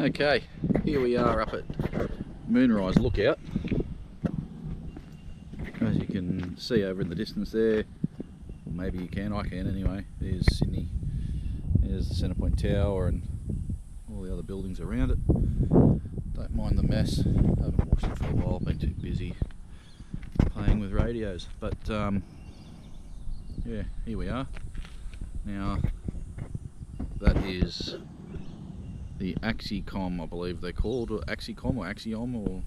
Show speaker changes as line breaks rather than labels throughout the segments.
Okay, here we are up at Moonrise Lookout. As you can see over in the distance there, or maybe you can, I can anyway, there's Sydney, there's the Centrepoint Tower and all the other buildings around it. Don't mind the mess, haven't watched it for a while, been too busy playing with radios, but yeah, here we are. Now that is the Axicom, I believe they're called, or Axicom or Axiom, or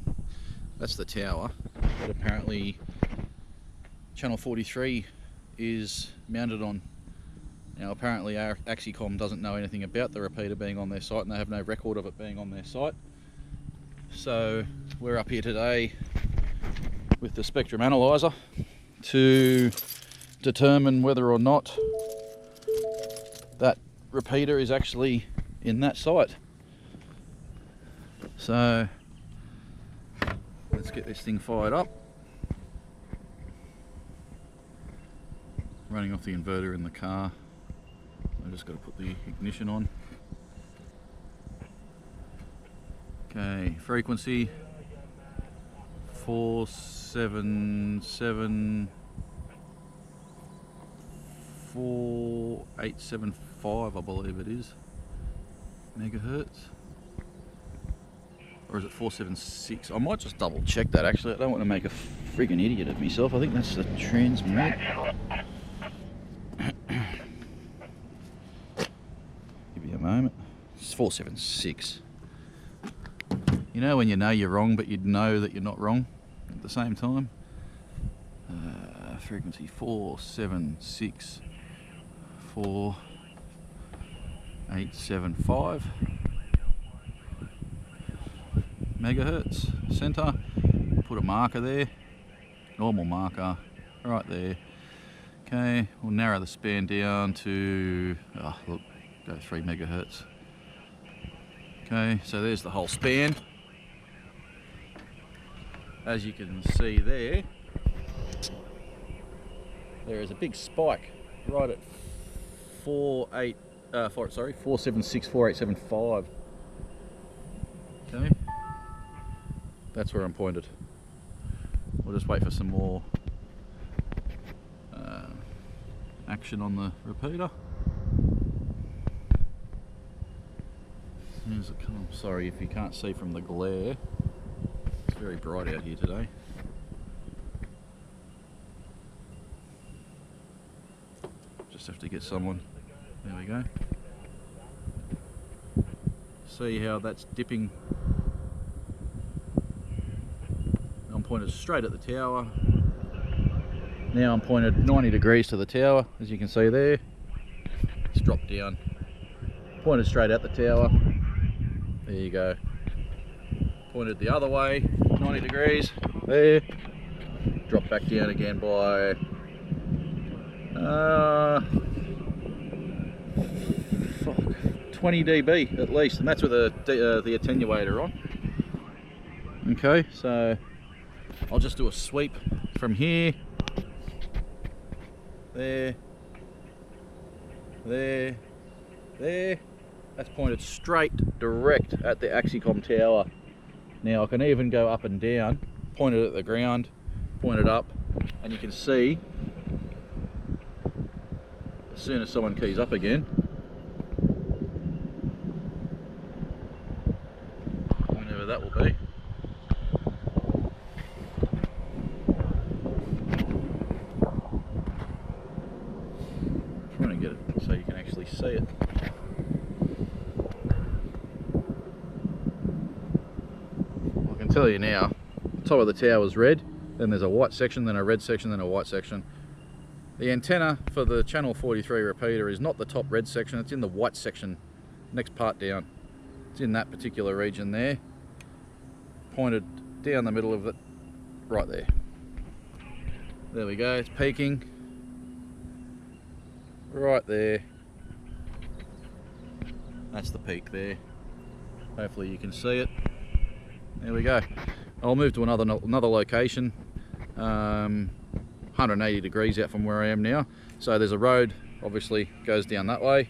that's the tower that apparently Channel 43 is mounted on. Now apparently our Axicom doesn't know anything about the repeater being on their site, and they have no record of it being on their site. So we're up here today with the spectrum analyzer to determine whether or not that repeater is actually in that site. So let's get this thing fired up. Running off the inverter in the car. I just got to put the ignition on. Okay, frequency 47875, I believe it is, megahertz, or is it 476? I might just double check that actually. I don't want to make a friggin' idiot of myself. I think that's the transmit. Give you a moment. It's 476. You know when you know you're wrong, but you know that you're not wrong at the same time. Frequency 476. 4875 megahertz. Center, put a marker there, normal marker right there. Okay, we'll narrow the span down to, oh look, go 3 megahertz. Okay, so there's the whole span. As you can see there, there is a big spike right at 476, 4875. Okay, that's where I'm pointed. We'll just wait for some more action on the repeater. As soon as it comes, sorry if you can't see from the glare. It's very bright out here today. Just have to get someone. There we go. See how that's dipping. I'm pointed straight at the tower. Now I'm pointed 90 degrees to the tower, as you can see there. It's dropped down. Pointed straight at the tower. There you go. Pointed the other way, 90 degrees. There. Drop back down again by 20 dB at least, and that's with the attenuator on. Okay, so I'll just do a sweep from here, there, there, there. That's pointed straight direct at the Axicom tower. Now I can even go up and down, pointed at the ground, pointed up, and you can see as soon as someone keys up again, whenever that will be. I'm trying to get it so you can actually see it. I can tell you now, the top of the tower is red, then there's a white section, then a red section, then a white section. The antenna for the Channel 43 repeater is not the top red section, it's in the white section, next part down. It's in that particular region there, pointed down the middle of it, right there. There we go, it's peaking, right there. That's the peak there. Hopefully you can see it. There we go. I'll move to another location. 180 degrees out from where I am now. So there's a road, obviously goes down that way,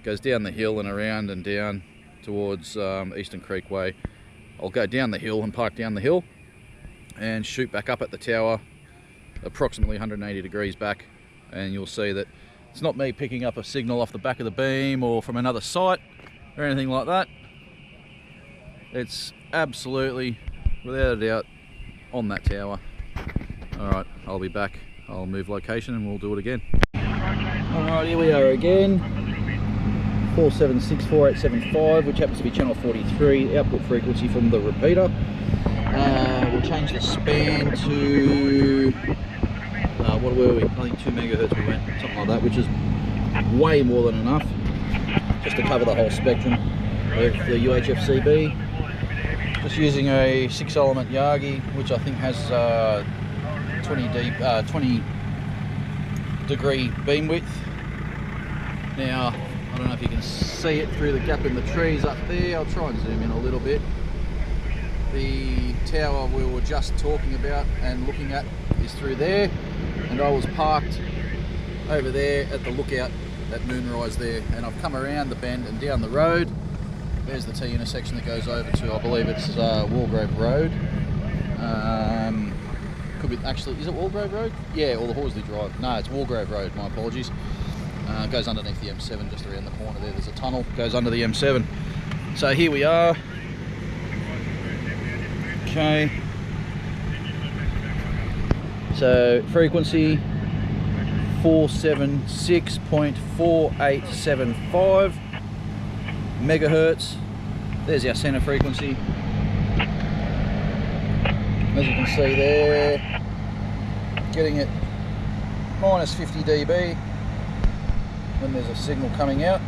goes down the hill and around and down towards Eastern Creek Way. I'll go down the hill and park down the hill and shoot back up at the tower, approximately 180 degrees back, and you'll see that it's not me picking up a signal off the back of the beam or from another site or anything like that. It's absolutely, without a doubt, on that tower. Alright, I'll be back. I'll move location and we'll do it again. Alright, here we are again. 4764875, which happens to be channel 43, output frequency from the repeater. We'll change the span to, what were we? I think 2 megahertz we went, something like that, which is way more than enough, just to cover the whole spectrum of the UHF-CB. Just using a 6-element Yagi, which I think has 20 degree beam width. Now, I don't know if you can see it through the gap in the trees up there. I'll try and zoom in a little bit. The tower we were just talking about and looking at is through there, and I was parked over there at the lookout at Moonrise there, and I've come around the bend and down the road. There's the T intersection that goes over to, I believe it's Walgrove Road. Could be, actually, is it Walgrove Road? Yeah, or the Horsley Drive. No, it's Walgrove Road, my apologies. It goes underneath the M7, just around the corner there. There's a tunnel, goes under the M7. So here we are. Okay. So frequency 476.4875 megahertz. There's our center frequency. As you can see there, getting it minus 50 dB when there's a signal coming out.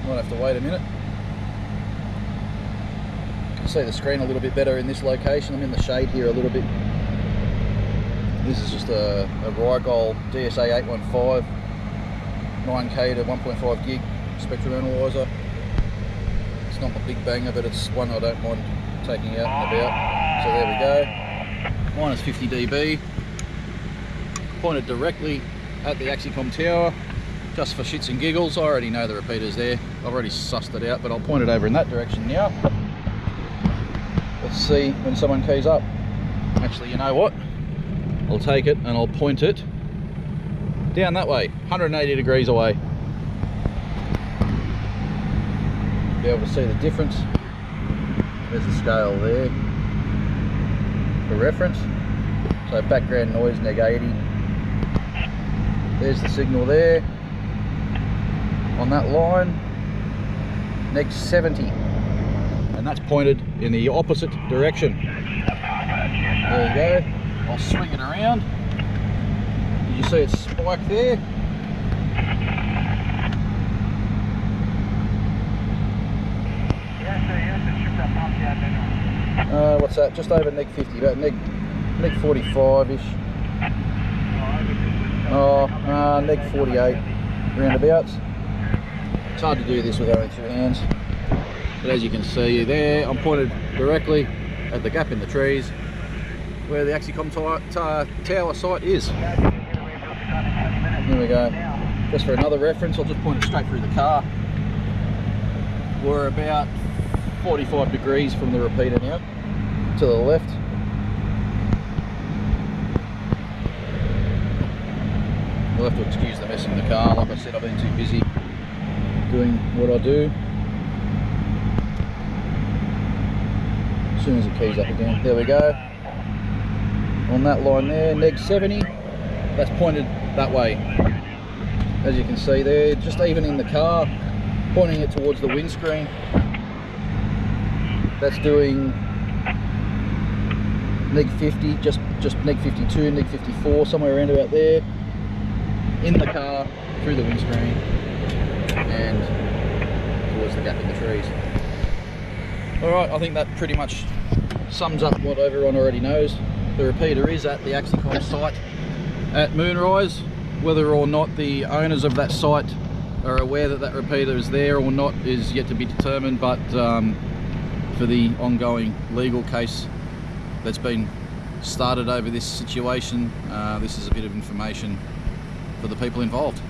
Might have to wait a minute. You can see the screen a little bit better in this location. I'm in the shade here a little bit. This is just a Rigol DSA 815 9K to 1.5 gig spectrum analyzer. It's not the big banger, but it's one I don't mind taking out and about. So there we go. Minus 50 dB. Pointed directly at the Axicom tower, just for shits and giggles. I already know the repeater's there. I've already sussed it out, but I'll point it over in that direction now. Let's see when someone keys up. Actually, you know what? I'll take it and I'll point it down that way, 180 degrees away. Be able to see the difference. There's the scale there for reference. So background noise neg 80. There's the signal there on that line, neg 70, and that's pointed in the opposite direction. There you go. I'll swing it around. Did you see it spike there? What's that? Just over neg 50, about neg 45-ish. Neg 48 roundabouts. It's hard to do this with only 2 hands, but as you can see there, I'm pointed directly at the gap in the trees where the Axicom tower site is. There we go. Just for another reference, I'll just point it straight through the car. We're about 45 degrees from the repeater now, to the left. You'll have to excuse the mess in the car. Like I said, I've been too busy doing what I do. As soon as it keys up again, there we go. On that line there, neg 70, that's pointed that way. As you can see there, just even in the car, pointing it towards the windscreen. That's doing neg 50, just neg 52, neg 54, somewhere around about there. In the car, through the windscreen, and towards the gap in the trees. Alright, I think that pretty much sums up what everyone already knows. The repeater is at the Axicom site at Moonrise. Whether or not the owners of that site are aware that that repeater is there or not is yet to be determined, but for the ongoing legal case that's been started over this situation, this is a bit of information for the people involved.